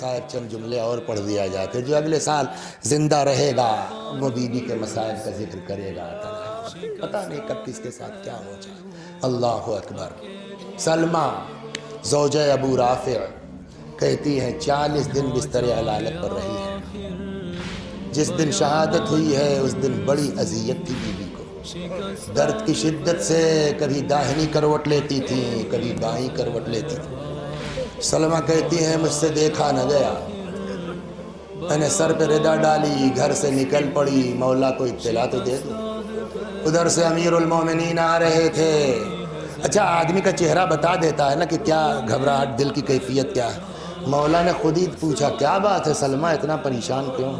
مصائب چند جملے اور پڑھ دیا جائے، پھر جو اگلے سال زندہ رہے گا وہ بی بی کے مصائب کا ذکر کرے گا۔ پتہ نہیں کب کس کے ساتھ کیا ہو جائے۔ اللہ اکبر۔ سلمہ زوجہ ابو رافع کہتی ہیں 40 دن بستر علالت پر رہی ہے۔ جس دن شہادت ہوئی ہے اس دن بڑی اذیت تھی بی بی کو، درد کی شدت سے کبھی داہنی کروٹ لیتی تھی، کبھی بائیں کروٹ لیتی تھی۔ سلمہ کہتی ہیں مجھ سے دیکھا نہ گیا، میں نے سر پہ ردا ڈالی، گھر سے نکل پڑی، مولا کو اطلاع تو دے دوں۔ ادھر سے امیر المومنین آ رہے تھے۔ اچھا آدمی کا چہرہ بتا دیتا ہے نا کہ کیا گھبراہٹ، دل کی کیفیت کیا ہے۔ مولا نے خود ہی پوچھا کیا بات ہے سلمہ، اتنا پریشان کیوں؟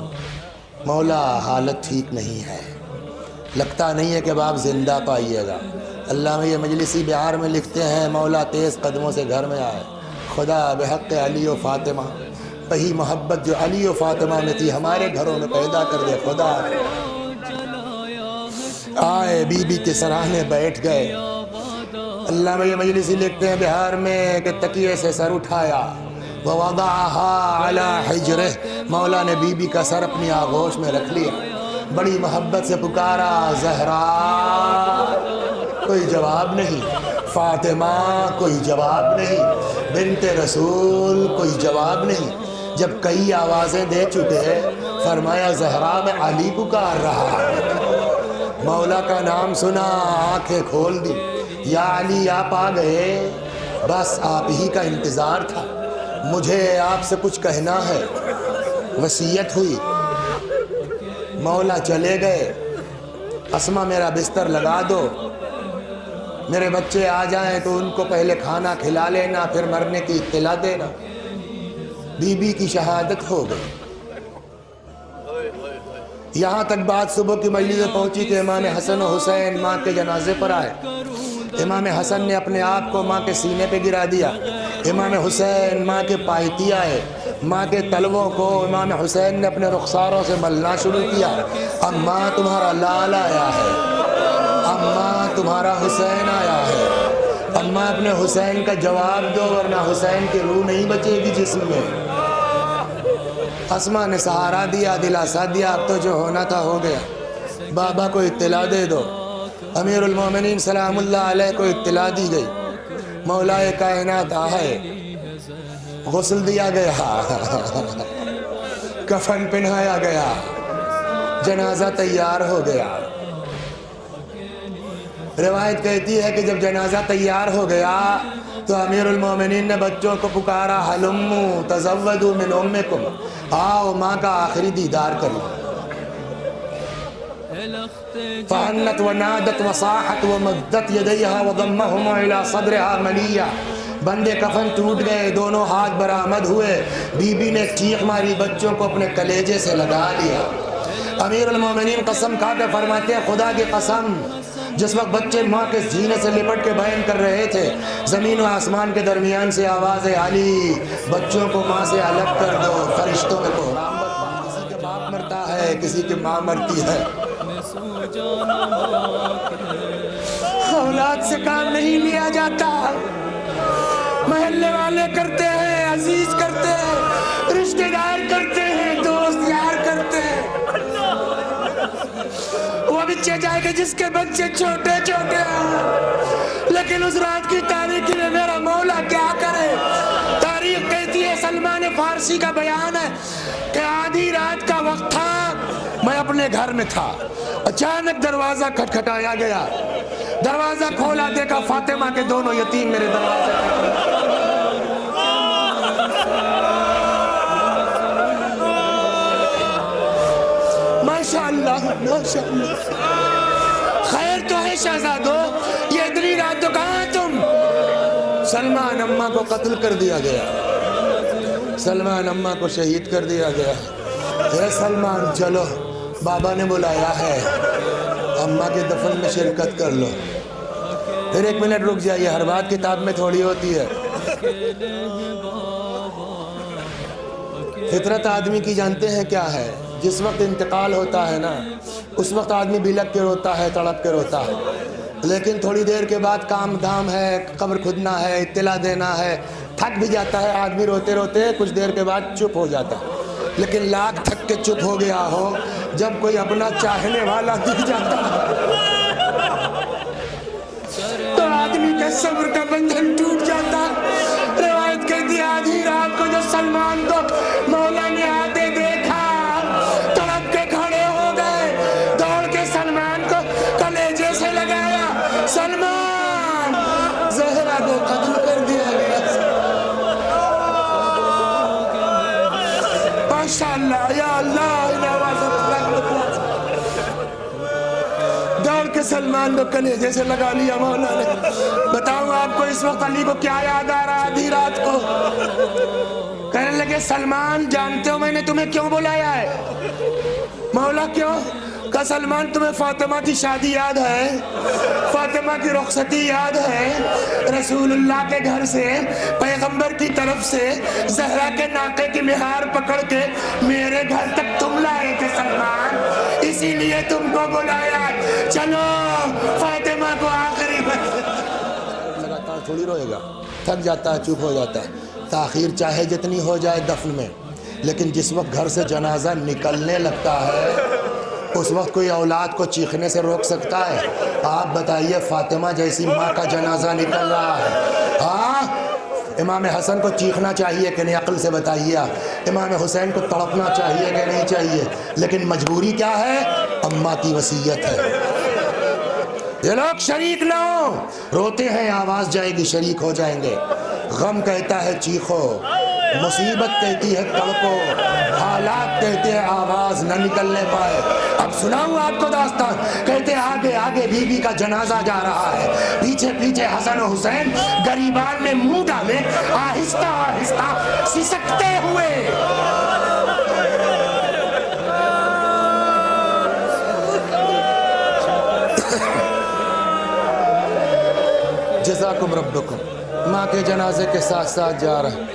مولا حالت ٹھیک نہیں ہے، لگتا نہیں ہے کہ اب آپ زندہ پائیے گا۔ علامہ یہ مجلسی بہار میں لکھتے ہیں مولا تیز قدموں سے گھر میں آئے، خدا بحق علی و فاطمہ، وہی محبت جو علی و فاطمہ میں تھی ہمارے گھروں میں پیدا کر دے خدا۔ آئے بی بی کے سراہنے بیٹھ گئے۔ علامہ یہ مجلسی لکھتے ہیں بہار میں کہ تکیے سے سر اٹھایا، وَوَضَعَهَا عَلَى حِجْرِهِ، مولا نے بی بی کا سر اپنی آغوش میں رکھ لیا، بڑی محبت سے پکارا زہرا، کوئی جواب نہیں، فاطمہ کوئی جواب نہیں، بنت رسول کوئی جواب نہیں۔ جب کئی آوازیں دے چکے فرمایا زہرا میں علی پکار رہا۔ مولا کا نام سنا، آنکھیں کھول دی، یا علی آپ آ گئے، بس آپ ہی کا انتظار تھا، مجھے آپ سے کچھ کہنا ہے۔ وصیت ہوئی، مولا چلے گئے، اسما میرا بستر لگا دو، میرے بچے آ جائیں تو ان کو پہلے کھانا کھلا لینا، پھر مرنے کی اطلاع دینا۔ بی بی کی شہادت ہو گئی۔ یہاں تک بات صبح کی مجلس پہنچی کہ امام حسن و حسین ماں کے جنازے پر آئے۔ امام حسن نے اپنے آپ کو ماں کے سینے پہ گرا دیا، امام حسین ماں کے پائتی آئے، ماں کے تلووں کو امام حسین نے اپنے رخساروں سے ملنا شروع کیا۔ اب ماں تمہارا لال آیا ہے، اب ماں تمہارا حسین آیا ہے، اب ماں اپنے حسین کا جواب دو ورنہ حسین کی روح نہیں بچے گی جسم میں۔ اسما نے سہارا دیا، دلاسا دیا، اب تو جو ہونا تھا ہو گیا، بابا کو اطلاع دے دو۔ امیر المومنین سلام اللہ علیہ کو اطلاع دی گئی، مولا کائنات آئے، غسل دیا گیا، کفن پہنایا گیا، جنازہ تیار ہو گیا۔ روایت کہتی ہے کہ جب جنازہ تیار ہو گیا تو امیر المومنین نے بچوں کو پکارا ہلموا تزودوا من امکم، آؤ ماں کا آخری دیدار کرو۔ فعنت ونادت وصاحت ومدت یدیہا وضمہما الی صدرہا ملیہ، بندے کفن ٹوٹ گئے، دونوں ہاتھ برآمد ہوئے، بی بی نے چیخ ماری، بچوں کو اپنے کلیجے سے لگا لیا۔ امیر المومنین قسم کھا کے فرماتے ہیں خدا کی قسم، جس وقت بچے ماں کے سینے سے لپٹ کے بیان کر رہے تھے، زمین و آسمان کے درمیان سے آواز علی بچوں کو ماں سے الگ کر دو، فرشتوں میں کوہرام برپا۔ کسی کے باپ مرتا ہے، کسی کی ماں مرتی ہے، اولاد سے کام نہیں لیا جاتا، محلے والے کرتے ہیں، عزیز کرتے ہیں، رشتہ دار کرتے ہیں، دوست یار کرتے ہیں۔ وہ بچے جائے کہ جس کے بچے چھوٹے چھوٹے ہیں، لیکن اس رات کی تاریخی میں میرا مولا کیا کرے۔ تاریخ کہتی ہے، سلمان فارسی کا بیان ہے کہ آدھی رات کا وقت تھا، میں اپنے گھر میں تھا، اچانک دروازہ کھٹکھٹایا گیا، دروازہ کھولا، دیکھا فاطمہ کے دونوں یتیم میرے دروازے پر۔ ماشاءاللہ ماشاءاللہ، خیر تو ہے شہزادو، یہ اتنی رات تو کہاں تم؟ سلمان اماں کو قتل کر دیا گیا، سلمان اماں کو شہید کر دیا گیا۔ اے سلمان چلو، بابا نے بلایا ہے، اماں کے دفن میں شرکت کر لو۔ پھر ایک منٹ رک جائیے، ہر بات کتاب میں تھوڑی ہوتی ہے۔ فطرت آدمی کی جانتے ہیں کیا ہے؟ جس وقت انتقال ہوتا ہے نا، اس وقت آدمی بلک کے روتا ہے، تڑپ کے روتا ہے، لیکن تھوڑی دیر کے بعد کام دھام ہے، قبر کھدنا ہے، اطلاع دینا ہے، تھک بھی جاتا ہے آدمی روتے روتے، کچھ دیر کے بعد چپ ہو جاتا ہے، لیکن لاکھ تھک کے چپ ہو گیا ہو، جب کوئی اپنا چاہنے والا دکھ جاتا تو آدمی کے صبر کا بندھن ٹوٹ جاتا۔ روایت کہتی ہے آدھی رات کو جو سلمان کو مولا نے آتے دیکھا، تڑپ کے کھڑے ہو گئے، دوڑ کے سلمان کو کلیجے سے لگایا، سلمان زہرا کو قتل کر دیا گیا۔ ماشاءاللہ یا اللہ، دوڑ کے سلمان کو کلیجے سے لگا لیا مولا نے۔ بتاؤں آپ کو اس وقت علی کو کیا یاد آ رہا آدھی رات کو؟ کہنے لگے سلمان جانتے ہو میں نے تمہیں کیوں بلایا ہے؟ مولا کیوں؟ کہ سلمان تمہیں فاطمہ کی شادی یاد ہے؟ فاطمہ کی رخصتی یاد ہے؟ رسول اللہ کے گھر سے پیغمبر کی طرف سے زہرا کے ناقے کی مہار پکڑ کے میرے گھر تک تم لائے تھے سلمان، اسی لیے تم کو بلایا، چلو فاطمہ کو آخری لگاتار تھوڑی روئے گا، تھک جاتا ہے، چپ ہو جاتا ہے۔ تاخیر چاہے جتنی ہو جائے دفن میں، لیکن جس وقت گھر سے جنازہ نکلنے لگتا ہے اس وقت کوئی اولاد کو چیخنے سے روک سکتا ہے؟ آپ بتائیے، فاطمہ جیسی ماں کا جنازہ نکل رہا ہے، ہاں امام حسن کو چیخنا چاہیے کہ نہیں؟ عقل سے بتائیے۔ امام حسین کو تڑپنا چاہیے کہ نہیں چاہیے؟ لیکن مجبوری کیا ہے؟ اماں کی وصیت ہے۔ یہ لوگ شریک نہ ہوں، روتے ہیں آواز جائے گی، شریک ہو جائیں گے۔ غم کہتا ہے چیخو، مصیبت کہتی ہے تڑپو، حالات کہتے ہیں آواز نہ نکلنے پائے۔ اب سناؤں آپ کو داستان، کہتے آگے آگے بی بی کا جنازہ جا رہا ہے، پیچھے پیچھے حسن و حسین گریبان میں منہ ڈالے آہستہ آہستہ سسکتے ہوئے۔ جزاکم ربکم، ماں کے جنازے کے ساتھ ساتھ جا رہا۔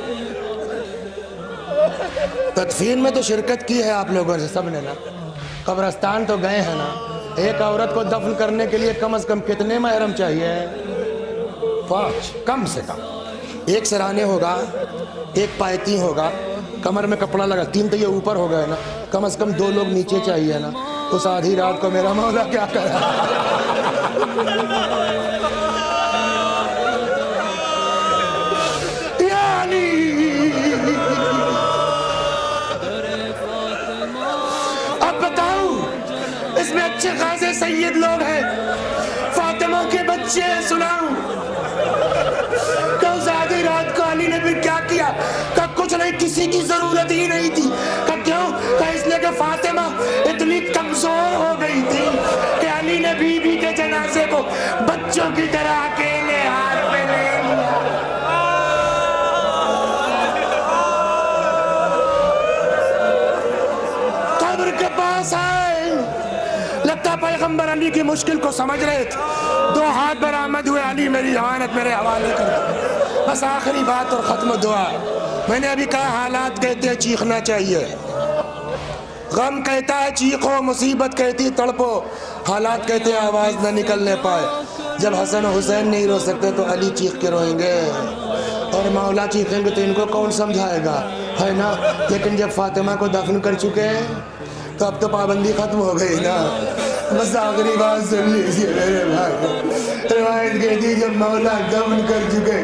تدفین میں تو شرکت کی ہے آپ لوگوں نے سب نے نا، قبرستان تو گئے ہیں نا۔ ایک عورت کو دفن کرنے کے لیے کم از کم کتنے محرم چاہیے؟ 5 کم سے کم۔ ایک سرانے ہوگا، ایک پائتی ہوگا، کمر میں کپڑا لگا، 3 تو یہ اوپر ہو گئے نا، کم از کم 2 لوگ نیچے چاہیے نا۔ اس آدھی رات کو میرا مولا کیا کر رہا اچھے خاصے سید لوگ ہیں، فاطمہ کے بچے ہیں، سناؤں کہ اس آدھی رات کو علی نے بھی کیا کیا؟ کہ کچھ نہیں، کسی کی ضرورت ہی نہیں تھی۔ کہ کیوں؟ کہ اس لیے کہ فاطمہ اتنی کمزور ہو گئی تھی کہ علی نے بی بی کے جنازے کو بچوں کی طرح اکیلے ہاتھ میں لے لیا۔ قبر کے پاس آئے، لگتا پیغمبر علی کی مشکل کو سمجھ رہے تھے، 2 ہاتھ برآمد ہوئے، علی میری امانت میرے حوالے کر دو، بس آخری بات اور ختم دعا۔ میں نے ابھی کہا حالات کہتے ہیں چیخنا چاہیے، غم کہتا ہے چیخو، مصیبت کہتی ہے تڑپو، حالات کہتے ہیں آواز نہ نکلنے پائے۔ جب حسن و حسین نہیں رو سکتے تو علی چیخ کے روئیں گے، اور مولا چیخیں گے تو ان کو کون سمجھائے گا، ہے نا؟ لیکن جب فاطمہ کو دفن کر چکے ہیں تو اب تو پابندی ختم ہو گئی نا۔ بس آخری بات سن لیجیے میرے بھائی، روایت کہتی جب مولا دفن کر چکے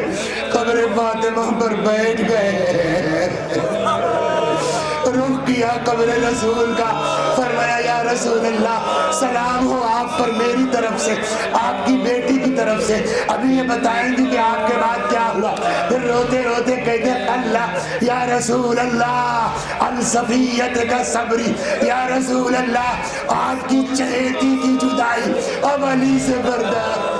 قبر فاطمہ پر بیٹھ گئے، رخ کیا قبر رسول کا، فرمایا یا رسول اللہ سلام ہو آپ پر میری طرف سے، آپ کی بیٹی کی طرف سے، ابھی یہ بتائیں گی کہ آپ کے بعد کیا ہوا؟ پھر روتے روتے کہتے اللہ یا رسول اللہ الصفیت کا صبری، یا رسول اللہ آپ کی چہیتی کی جدائی اب علی سے برداشت